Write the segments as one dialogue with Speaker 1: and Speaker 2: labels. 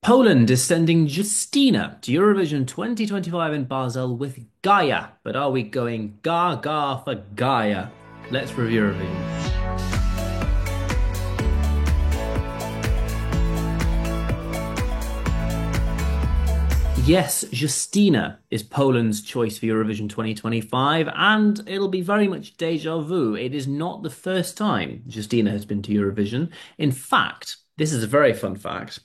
Speaker 1: Poland is sending Justina to Eurovision 2025 in Basel with Gaia. But are we going Gaga for Gaia? Let's review Eurovision. Yes, Justina is Poland's choice for Eurovision 2025, and it'll be very much deja vu. It is not the first time Justina has been to Eurovision. In fact, this is a very fun fact.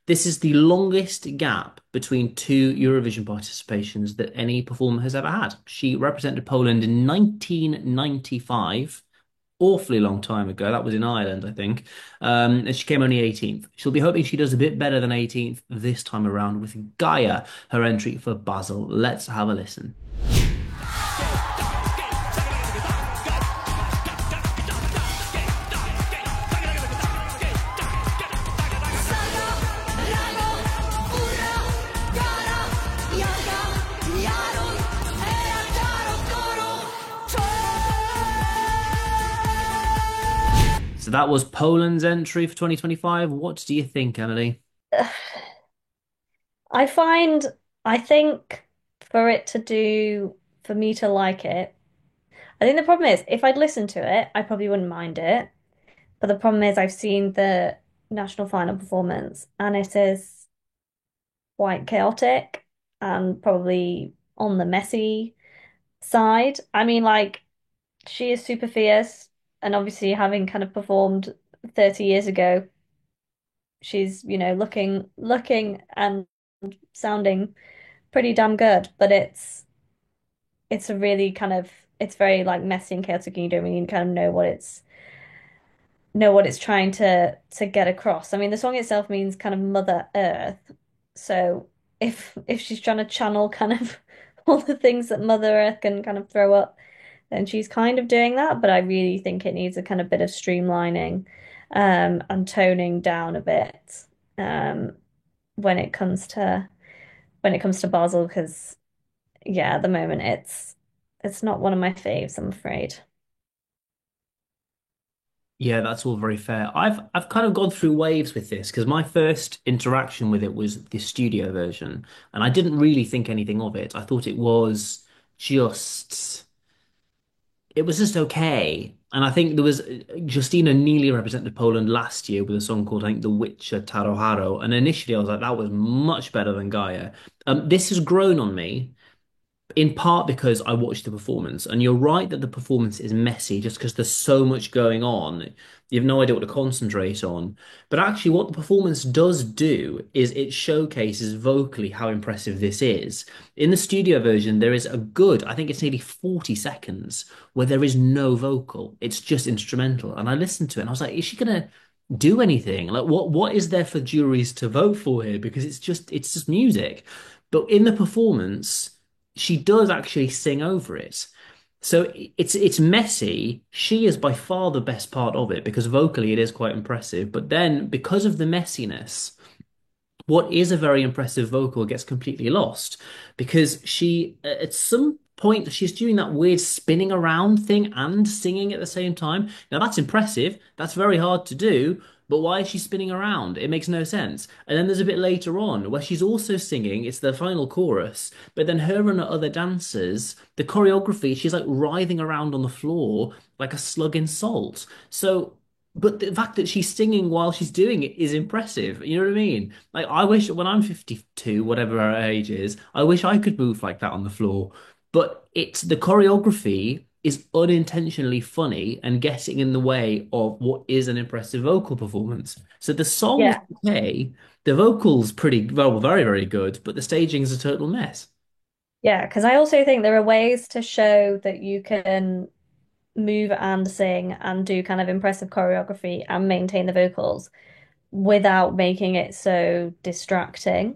Speaker 1: This is the longest gap between two Eurovision participations that any performer has ever had. She represented Poland in 1995, awfully long time ago. That was in Ireland, I think. And she came only 18th. She'll be hoping she does a bit better than 18th this time around with Gaia, her entry for Basel. Let's have a listen. So that was Poland's entry for 2025. What do you think, Emily?
Speaker 2: I find, I think for it to do, for me to like it, I think the problem is if I'd listened to it, I probably wouldn't mind it. But the problem is I've seen the national final performance and it is quite chaotic and probably on the messy side. I mean, like, she is super fierce and obviously having kind of performed 30 years ago, she's, looking and sounding pretty damn good, but it's a really kind of it's very like messy and chaotic and you don't really kind of know what it's trying to get across. I mean, the song itself means kind of Mother Earth. So if she's trying to channel kind of all the things that Mother Earth can kind of throw up, then she's kind of doing that, but I really think it needs a kind of bit of streamlining and toning down a bit um when it comes to Basel because yeah, at the moment it's not one of my faves, I'm afraid.
Speaker 1: Yeah, that's all very fair. I've kind of gone through waves with this because my first interaction with it was the studio version, and I didn't really think anything of it. I thought just it was just okay. And I think there was Justina Neely represented Poland last year with a song called I think The Witcher Taro Haro, and initially I was like that was much better than Gaia. This has grown on me in part because I watched the performance, and you're right that the performance is messy just because there's so much going on. You have no idea what to concentrate on. But actually, what the performance does do is it showcases vocally how impressive this is. In the studio version, there is a good, I think it's nearly 40 seconds where there is no vocal. It's just instrumental. And I listened to it and I was like, is she gonna do anything? Like what is there for juries to vote for here? Because it's just music. But in the performance she does actually sing over it. So it's messy. She is by far the best part of it because vocally it is quite impressive. But then because of the messiness, what is a very impressive vocal gets completely lost because she at some point she's doing that weird spinning around thing and singing at the same time. Now that's impressive. That's very hard to do. But why is she spinning around? It makes no sense. And then there's a bit later on where she's also singing, it's the final chorus, but then her and the other dancers, the choreography, she's like writhing around on the floor like a slug in salt. So but the fact that she's singing while she's doing it is impressive. You know what I mean? Like, I wish when I'm 52, whatever her age is, I wish I could move like that on the floor. But it's the choreography is unintentionally funny and getting in the way of what is an impressive vocal performance. So the song's
Speaker 2: Yeah.
Speaker 1: okay, the vocal's pretty, well, very, very good, but the staging's a total mess.
Speaker 2: Yeah, because I also think there are ways to show that you can move and sing and do kind of impressive choreography and maintain the vocals without making it so distracting.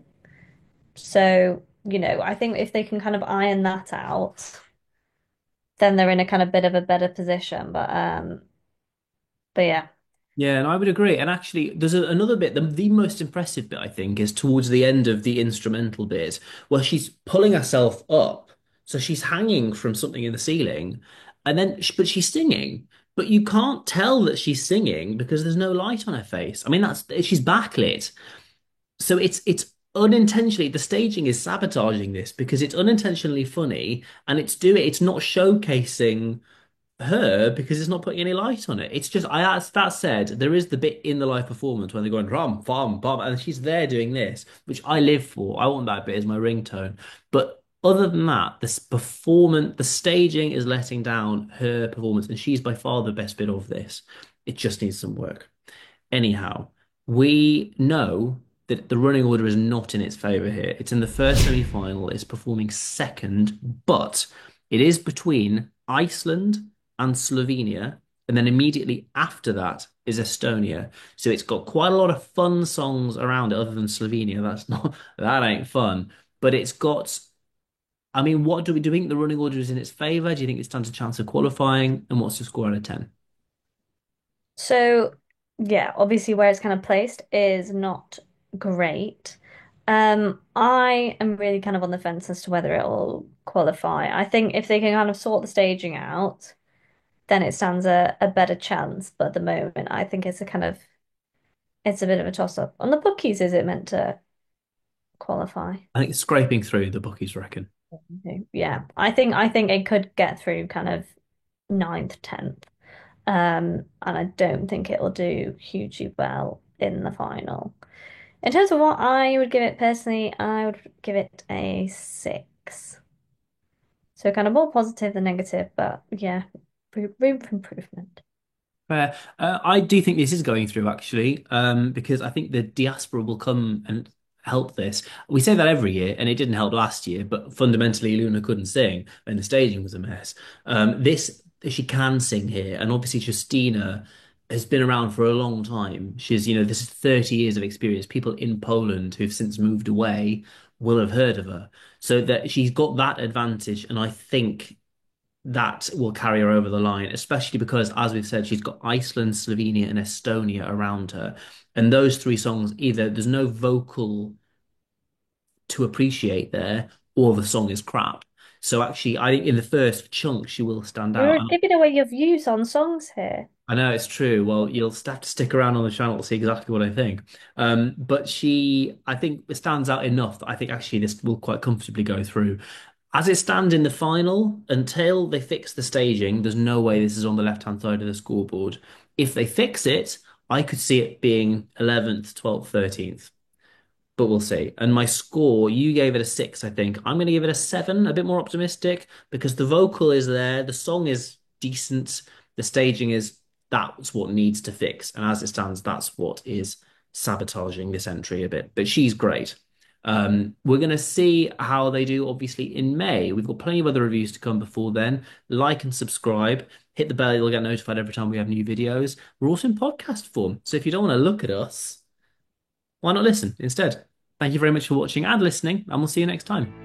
Speaker 2: So, I think if they can kind of iron that out, then they're in a kind of bit of a better position. But yeah.
Speaker 1: Yeah, and I would agree. And actually, there's another bit, the most impressive bit, I think, is towards the end of the instrumental bit where she's pulling herself up. So she's hanging from something in the ceiling, and then, but she's singing. But you can't tell that she's singing because there's no light on her face. I mean, she's backlit. So it's unintentionally the staging is sabotaging this because it's unintentionally funny and it's not showcasing her because it's not putting any light on it. It's just I as that said, there is the bit in the live performance when they're going rum, bum, bum, and she's there doing this, which I live for. I want that bit as my ringtone. But other than that, this performance, the staging is letting down her performance, and she's by far the best bit of this. It just needs some work. Anyhow, we know that the running order is not in its favour here. It's in the first semi-final, it's performing second, but it is between Iceland and Slovenia, and then immediately after that is Estonia. So it's got quite a lot of fun songs around it, other than Slovenia. That ain't fun. But it's got, I mean, what do you think the running order is in its favour? Do you think it stands a chance of qualifying? And what's the score out of 10?
Speaker 2: So, yeah, obviously where it's kind of placed is not great. I am really kind of on the fence as to whether it'll qualify. I think if they can kind of sort the staging out, then it stands a better chance. But at the moment, I think it's a bit of a toss-up. On the bookies, is it meant to qualify?
Speaker 1: I think it's scraping through, the bookies reckon.
Speaker 2: Okay. Yeah, I think it could get through kind of ninth, 10th. And I don't think it'll do hugely well in the final. In terms of what I would give it personally, I would give it a 6. So kind of more positive than negative, but yeah, room for improvement.
Speaker 1: Fair. I do think this is going through actually, because I think the diaspora will come and help this. We say that every year, and it didn't help last year, but fundamentally, Luna couldn't sing, and the staging was a mess. This she can sing here, and obviously, Justina has been around for a long time. This is 30 years of experience. People in Poland who've since moved away will have heard of her, so that she's got that advantage, and I think that will carry her over the line, especially because, as we've said, she's got Iceland, Slovenia, and Estonia around her. And those three songs, either there's no vocal to appreciate there, or the song is crap. So actually, I think in the first chunk, she will stand out.
Speaker 2: You're giving away your views on songs here.
Speaker 1: I know it's true. Well, you'll have to stick around on the channel to see exactly what I think. But I think, it stands out enough that I think actually this will quite comfortably go through. As it stands in the final, until they fix the staging, there's no way this is on the left-hand side of the scoreboard. If they fix it, I could see it being 11th, 12th, 13th, but we'll see. And my score, you gave it a 6, I think. I'm going to give it a 7, a bit more optimistic, because the vocal is there, the song is decent, the staging is that's what needs to fix. And as it stands, that's what is sabotaging this entry a bit. But she's great. We're going to see how they do, obviously, in May. We've got plenty of other reviews to come before then. Like and subscribe. Hit the bell, you'll get notified every time we have new videos. We're also in podcast form. So if you don't want to look at us, why not listen instead? Thank you very much for watching and listening, and we'll see you next time.